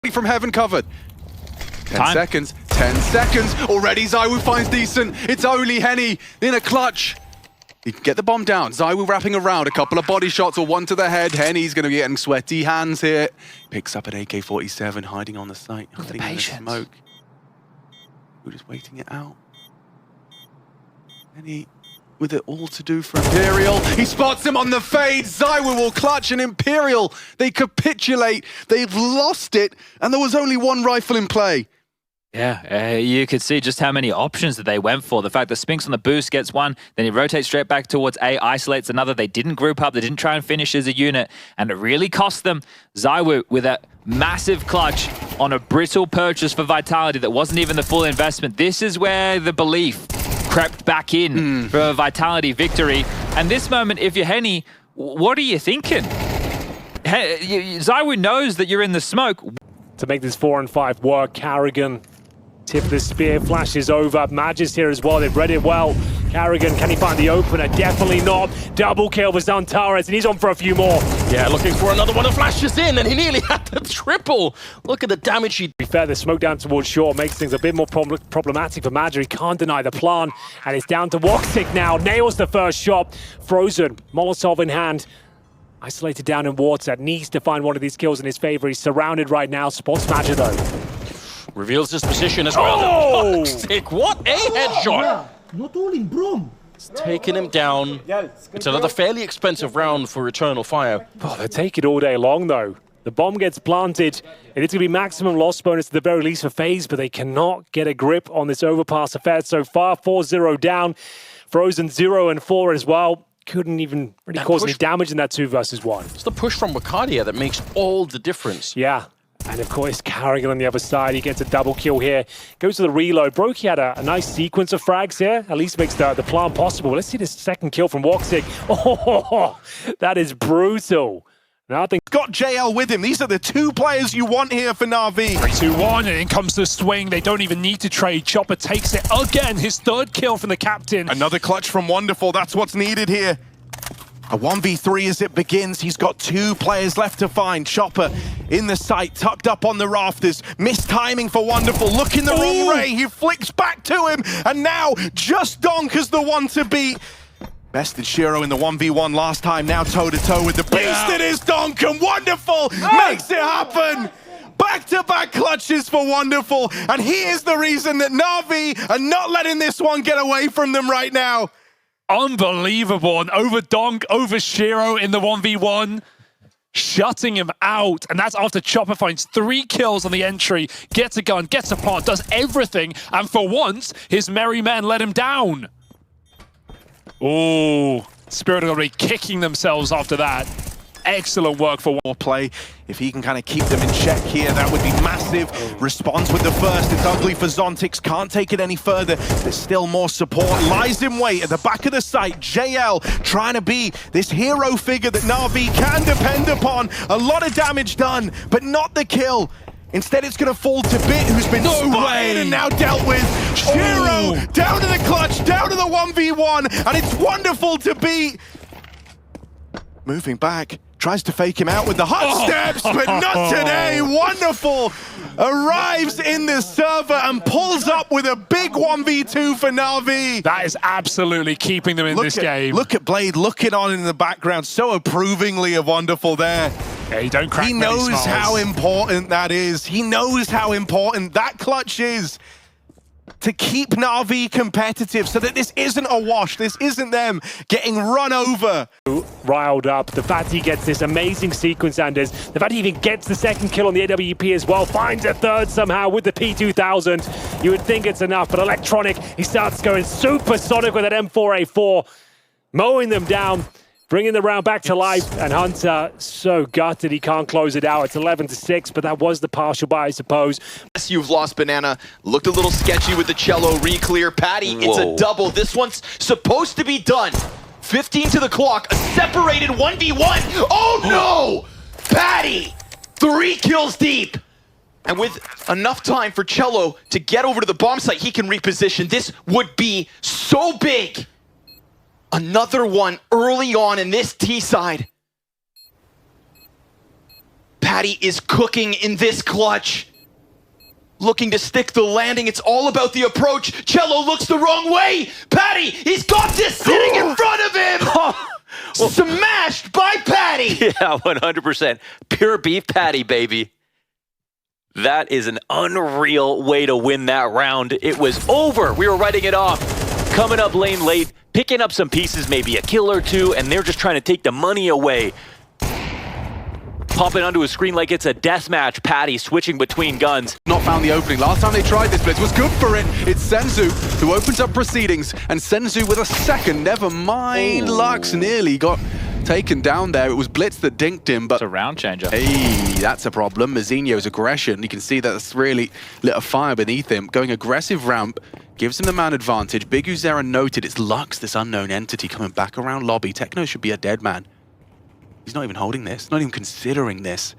from heaven covered. 10 seconds. 10 seconds. Already ZywOo finds Decent. It's only Henny in a clutch. He can get the bomb down. ZywOo wrapping around. A couple of body shots or one to the head. Henny's going to be getting sweaty hands here. Picks up an AK-47, hiding on the site. Hiding in the smoke. We're just waiting it out. Henny with it all to do for Imperial. He spots him on the fade. ZywOo will clutch, and Imperial, they capitulate. They've lost it, and there was only one rifle in play. Yeah, you could see just how many options that they went for. The fact that Spinks on the boost gets one, then he rotates straight back towards A, isolates another. They didn't group up, they didn't try and finish as a unit, and it really cost them. ZywOo with a massive clutch on a brittle purchase for Vitality that wasn't even the full investment. This is where the belief crept back in for a Vitality victory. And this moment, if you're Henny, what are you thinking? ZywOo knows that you're in the smoke. To make this 4 and 5 work, Carrigan tip the spear, flashes over. Magis here as well, they've read it well. Carrigan, can he find the opener? Definitely not. Double kill for Zantares, and he's on for a few more. Yeah, looking for another one that flashes in, and he nearly had the triple. Look at the damage he... To be fair, the smoke down towards shore makes things a bit more problematic for Magic. He can't deny the plan, and it's down to Woxic now. Nails the first shot. Frozen, Molotov in hand. Isolated down in water, needs to find one of these kills in his favor. He's surrounded right now. Spots Magic though. Reveals his position as well. Oh! Toxic, what a headshot! Not all in Brom. It's taking him down. It's another fairly expensive round for Eternal Fire. Oh, they take it all day long though. The bomb gets planted, and it's going to be maximum loss bonus at the very least for FaZe, but they cannot get a grip on this overpass affair so far. 4-0 down. Frozen 0 and 4 as well. Couldn't even really cause any damage in that 2 versus 1. It's the push from Wakadia that makes all the difference. Yeah. And of course, Carrigan on the other side, he gets a double kill here. Goes to the reload. Brokey had a nice sequence of frags here. At least makes the plan possible. Let's see this second kill from Woxic. Oh, that is brutal. Now I think got JL with him. These are the 2 players you want here for Na'Vi. 2-1, and in comes the swing. They don't even need to trade. Chopper takes it again. His 3rd kill from the captain. Another clutch from Wonderful. That's what's needed here. A 1v3 as it begins. He's got 2 players left to find. Chopper in the sight, tucked up on the rafters. Missed timing for Wonderful. Looking the wrong way. He flicks back to him. And now just Donk is the one to beat. Bested Shiro in the 1v1 last time. Now toe-to-toe with the beast. It is Donk, and Wonderful makes it happen. Back-to-back clutches for Wonderful. And he is the reason that Na'Vi are not letting this one get away from them right now. Unbelievable. And over Donk, over Shiro in the 1v1. Shutting him out. And that's after Chopper finds 3 kills on the entry. Gets a gun, gets a plant, does everything. And for once, his merry men let him down. Oh, Spirit are already kicking themselves after that. Excellent work for more play. If he can kind of keep them in check here, that would be massive. Responds with the first. It's ugly for Zontix. Can't take it any further. There's still more support. Lies in wait at the back of the site. JL trying to be this hero figure that Na'Vi can depend upon. A lot of damage done, but not the kill. Instead, it's going to fall to Bit, who's been spotted and now dealt with. Shiro down to the clutch, down to the 1v1, and it's Wonderful to beat. Moving back, tries to fake him out with the hot steps, but not today. Wonderful arrives in the server and pulls up with a big 1v2 for Na'Vi. That is absolutely keeping them in this game. Look at Blade looking on in the background so approvingly of Wonderful there. Yeah, you don't crack He knows how important that is. He knows how important that clutch is to keep Na'Vi competitive so that this isn't a wash. This isn't them getting run over. Riled up. The fact he gets this amazing sequence, Anders. The fact he even gets the 2nd kill on the AWP as well. Finds a 3rd somehow with the P2000. You would think it's enough, but Electronic, he starts going supersonic with that M4A4. Mowing them down. Bringing the round back to life, and Hunter so gutted he can't close it out. It's 11-6, but that was the partial buy, I suppose. Yes, you've lost Banana. Looked a little sketchy with the cello re-clear. Patty, it's a double. This one's supposed to be done. 15 to the clock, a separated 1v1. Oh no! Patty, 3 kills deep. And with enough time for cello to get over to the bomb site, he can reposition. This would be so big. Another one early on in this T side. Patty is cooking in this clutch. Looking to stick the landing. It's all about the approach. Cello looks the wrong way. Patty, he's got this sitting in front of him. Smashed by Patty. Yeah, 100%. Pure beef patty, baby. That is an unreal way to win that round. It was over. We were writing it off. Coming up lane late, picking up some pieces, maybe a kill or two, and they're just trying to take the money away. Popping onto a screen like it's a deathmatch. Patty switching between guns. Not found the opening. Last time they tried this blitz was good for it. It's Senzu who opens up proceedings, and Senzu with a second. Never mind. Lux nearly got taken down there. It was Blitz that dinked him, but It's a round changer. hey, that's a problem. Mazinho's aggression, you can see that's really lit a fire beneath him. Going aggressive ramp gives him the man advantage. Big Uzera noted it's Lux, this unknown entity, coming back around lobby. Techno should be a dead man. He's not even holding this, not even considering this.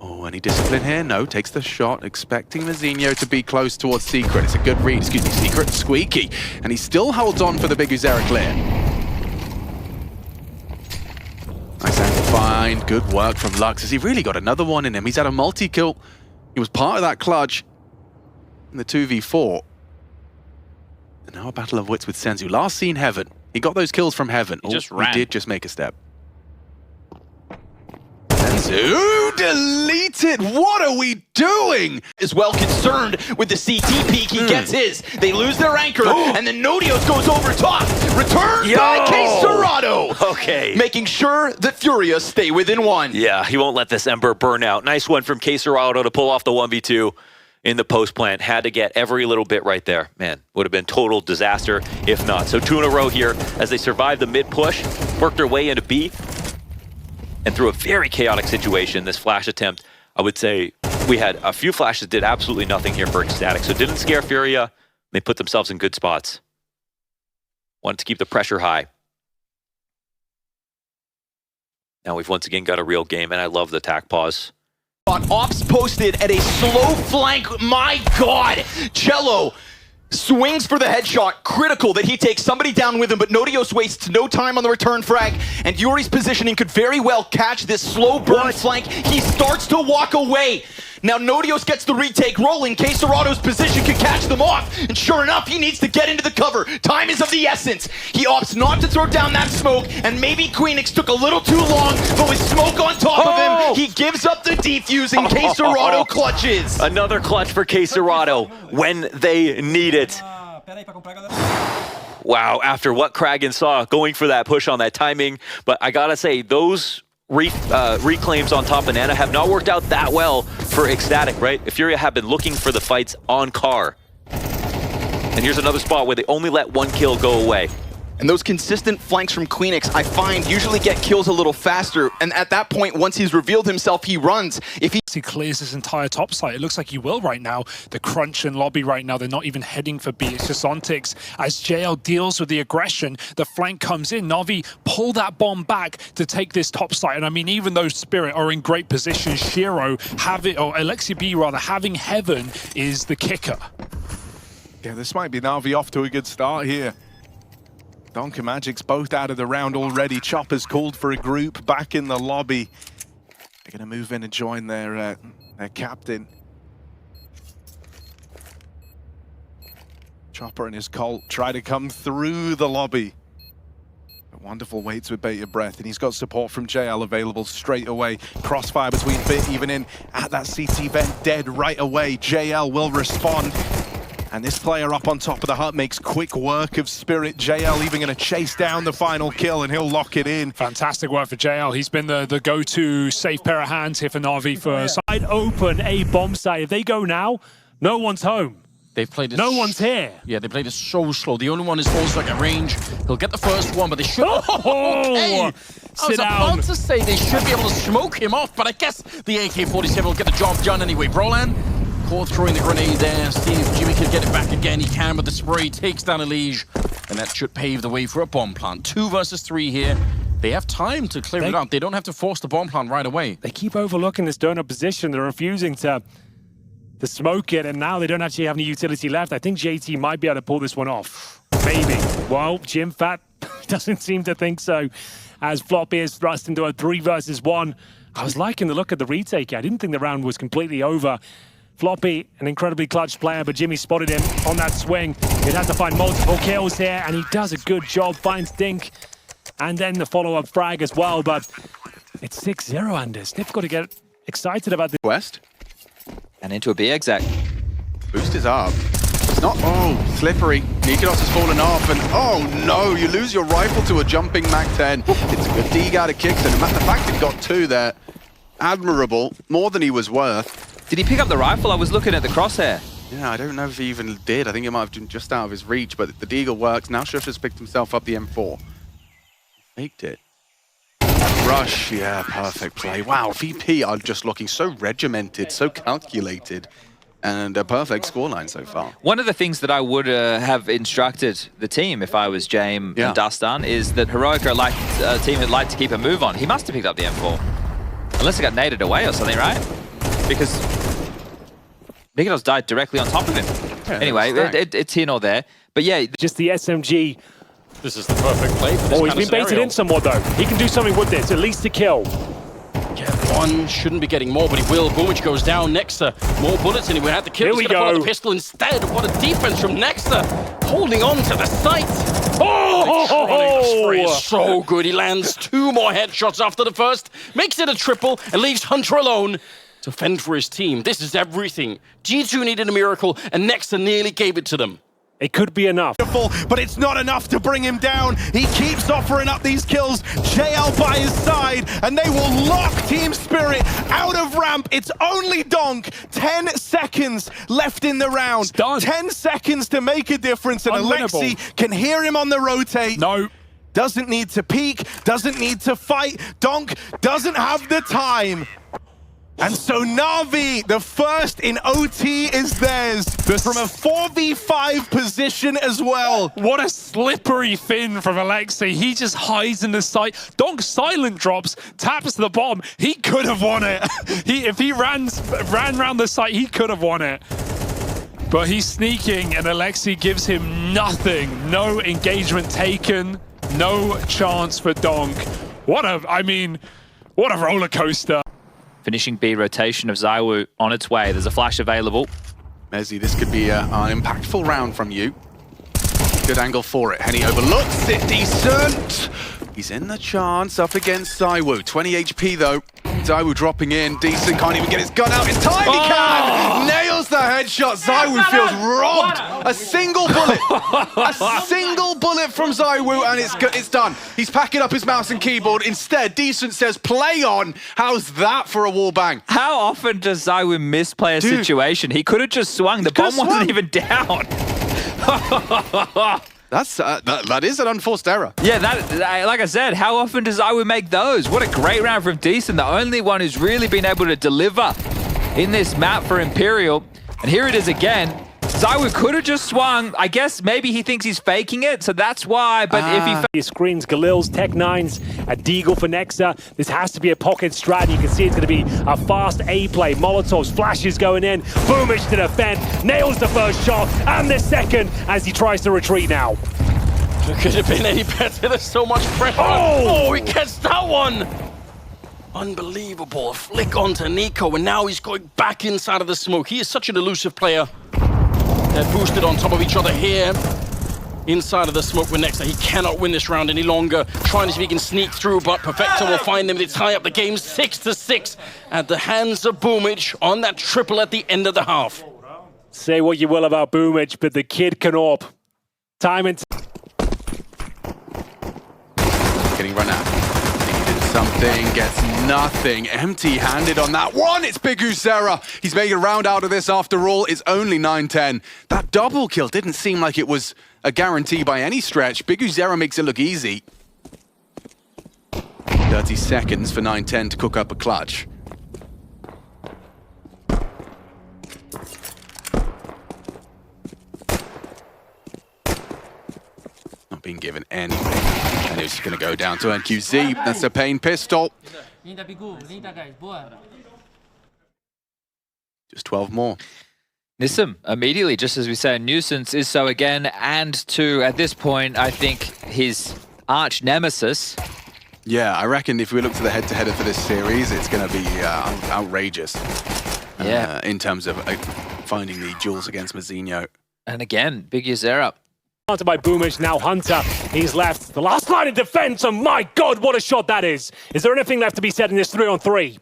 Oh, any discipline here? No, takes the shot, expecting Mazinho to be close towards Secret. It's a good read, excuse me, Secret, Squeaky. And he still holds on for the Big Uzera clear. Nice angle find, good work from Lux. Has he really got another one in him? He's had a multi-kill. He was part of that clutch in the 2v4. And now a battle of wits with Senzu. Last seen Heaven. He got those kills from Heaven. He just ran. He did just make a step. Senzu deleted. What are we doing? Is well concerned with the CT peak. He gets his. They lose their anchor, and then Nodios goes over top. Returned by K-Serrano. Okay. Making sure that Furia stay within one. Yeah, he won't let this Ember burn out. Nice one from K-Serrano to pull off the 1v2 in the post plant. Had to get every little bit right there. Man, would have been total disaster if not. So 2 in a row here as they survive the mid push, work their way into B. And through a very chaotic situation, this flash attempt, I would say we had a few flashes, did absolutely nothing here for Ecstatic. So didn't scare Furia. They put themselves in good spots. Wanted to keep the pressure high. Now we've once again got a real game, and I love the tack pause. Ops posted at a slow flank. My God, Cello swings for the headshot. Critical that he takes somebody down with him, but Nodios wastes no time on the return frag, and Yuri's positioning could very well catch this slow burn flank. He starts to walk away. Now Nodios gets the retake rolling. K-Serrano's position could catch them off, and sure enough, he needs to get into the cover. Time is of the essence. He opts not to throw down that smoke, and maybe Queenix took a little too long, but with smoke on top of him, he gives up the defuse, and K-Serrano clutches. Another clutch for K-Serrano when they need it. Wow, after what Kragan saw, going for that push on that timing. But I gotta say, those reclaims on top of Nana have not worked out that well for Ecstatic, right? Furia have been looking for the fights on Car. And here's another spot where they only let 1 kill go away. And those consistent flanks from Queenix, I find, usually get kills a little faster. And at that point, once he's revealed himself, he runs. If he clears his entire top site, it looks like he will right now. The crunch and lobby right now, they're not even heading for B. It's just Ontix. As JL deals with the aggression, the flank comes in. Na'Vi pull that bomb back to take this top site. And I mean, even though Spirit are in great position, Shiro have it, or Alexi B rather, having Heaven is the kicker. Yeah, this might be Na'Vi off to a good start here. Donk and Magic's both out of the round already. Chopper's called for a group back in the lobby. They're going to move in and join their captain. Chopper and his Colt try to come through the lobby. A wonderful waits with bated breath, and he's got support from JL available straight away. Crossfire between Bit, even in at that CT vent, dead right away. JL will respond. And this player up on top of the hut makes quick work of Spirit. JL even going to chase down the final kill, and he'll lock it in. Fantastic work for JL. He's been the go-to safe pair of hands here for Na'Vi for side open A bomb site. If they go now, no one's home. They've played it. No one's here. Yeah, they played it so slow. The only one is also like a range. He'll get the first one, but they should. Oh, I was about to say they should be able to smoke him off, but I guess the AK-47 will get the job done anyway. Brolan, caught throwing the grenade there. See if Jimmy can get it back again. He can with the spray. Takes down Elige, and that should pave the way for a bomb plant. 2 versus 3 here. They have time to clear it out. They don't have to force the bomb plant right away. They keep overlooking this donut position. They're refusing to smoke it, and now they don't actually have any utility left. I think JT might be able to pull this one off. Maybe. Well, Jim Fat doesn't seem to think so, as Floppy is thrust into a 3 versus 1. I was liking the look of the retake. I didn't think the round was completely over. Floppy, an incredibly clutch player, but Jimmy spotted him on that swing. He'd have to find multiple kills here, and he does a good job, finds Dink, and then the follow-up frag as well, but it's 6-0, Anders. Difficult to get excited about this. West. And into a B exec. Boost is up. It's not, oh, slippery. Nikolas has fallen off, and oh no, you lose your rifle to a jumping Mac-10. It's a good dig out of kicks, and the fact he got 2 there, admirable, more than he was worth. Did he pick up the rifle? I was looking at the crosshair. Yeah, I don't know if he even did. I think it might have been just out of his reach, but the deagle works. Now Shush has picked himself up the M4. Faked it. Rush, yeah, perfect play. Wow, VP are just looking so regimented, so calculated, and a perfect scoreline so far. One of the things that I would have instructed the team if I was James and Dustin is that Heroic are a team that like to keep a move on. He must have picked up the M4. Unless it got naded away or something, right? Because Nikolas died directly on top of him. Yeah, anyway, it's here nor there. But yeah, Just the SMG. This is the perfect play for this Oh, he's been baited in somewhat, though. He can do something with this, at least a kill. Yeah, 1 shouldn't be getting more, but he will. Boomich goes down. Nexa, more bullets, and he would have to kill. Here we He's gonna pull out go. the pistol instead. What a defense from Nexa, holding on to the site. Electronic is so good. He lands 2 more headshots after the first, makes it a triple, and leaves Hunter alone to fend for his team. This is everything. G2 needed a miracle, and Nexa nearly gave it to them. It could be enough. But it's not enough to bring him down. He keeps offering up these kills. JL by his side, and they will lock Team Spirit out of ramp. It's only Donk. 10 seconds left in the round. It's done. 10 seconds to make a difference, and Unwinnable. Alexi can hear him on the rotate. No. Doesn't need to peek, doesn't need to fight. Donk doesn't have the time. And so Na'Vi, the first in OT, is theirs from a 4v5 position as well. What a slippery fin from Alexi. He just hides in the site. Donk silent drops, taps the bomb. He could have won it. If he ran around the site, he could have won it. But he's sneaking, and Alexi gives him nothing. No engagement taken. No chance for Donk. What a roller coaster. finishing B rotation of Zywoo on its way. There's a flash available. Mezzy, this could be an impactful round from you. Good angle for it. Henny overlooks it, decent. He's in the chance up against Zywoo. 20 HP though. Zywoo dropping in, decent, can't even get his gun out in time. He can! Nails the headshot. Zywoo feels robbed. A single bullet. A single bullet from Zywoo and it's done. He's packing up his mouse and keyboard. Instead, Decent says play on. How's that for a wallbang? How often does Zywoo misplay a situation? He could have just swung. The bomb wasn't even down. That is an unforced error. Yeah, like I said, how often does Zywoo make those? What a great round from Decent, the only one who's really been able to deliver in this map for Imperial. And here it is again. Zywoo could have just swung. I guess maybe he thinks he's faking it, so that's why. But if he... He screens Galil's Tech 9s, a Deagle for Nexa. This has to be a pocket strat. You can see it's going to be a fast A play. Molotov's flashes going in. Boomich to defend. Nails the first shot and the second as he tries to retreat now. Could have been any better. There's so much pressure. Oh, he gets that one. Unbelievable. A flick onto Nico, and now he's going back inside of the smoke. He is such an elusive player. They're boosted on top of each other here. Inside of the smoke with Nexa. He cannot win this round any longer. Trying to see if he can sneak through, but Perfecto will find them. They tie up the game 6-6 at the hands of Boomich on that triple at the end of the half. Say what you will about Boomich, but the kid can AWP. Time and Getting run out. Needed something, gets nothing. Empty-handed on that one. It's Big Usera. He's making a round out of this after all. It's only 9-10. That double kill didn't seem like it was a guarantee by any stretch. Big Usera makes it look easy. 30 seconds for 9-10 to cook up a clutch. Not being given anything. And it's going to go down to NQZ. That's a Pain pistol. Just 12 more. Nissim, immediately, just as we say, Nuisance is so again, and to, at this point, I think his arch nemesis, Yeah, I reckon if we look to the head-to-header for this series, it's going to be outrageous. Yeah. In terms of finding the duels against Mazinho. And again, Big User up. Hunter by Boomish, now Hunter. He's left the last line of defense, and my God, what a shot that is. Is there anything left to be said in this 3-on-3?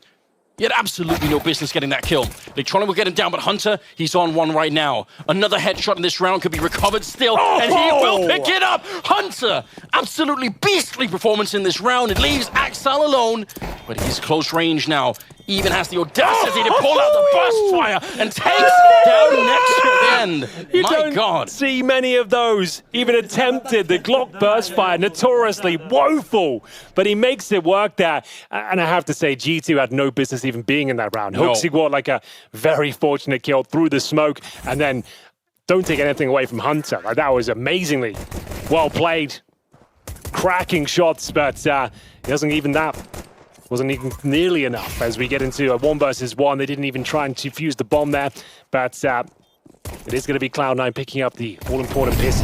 He had absolutely no business getting that kill. Electronic will get him down, but Hunter, he's on one right now. Another headshot in this round could be recovered still, and he will pick it up. Hunter, absolutely beastly performance in this round. It leaves Axel alone, but he's close range now. Even has the audacity to pull out the burst fire and takes down next to the end. You My don't God. see many of those. Even attempted the Glock burst fire, notoriously woeful, but he makes it work there. And I have to say, G2 had no business even being in that round. No. Hooksy got like a very fortunate kill through the smoke, and then don't take anything away from Hunter. Like, that was amazingly well played. Cracking shots, but he doesn't even that. Wasn't even nearly enough as we get into a 1 versus 1. They didn't even try and defuse the bomb there, but it is going to be Cloud9 picking up the all-important pistol.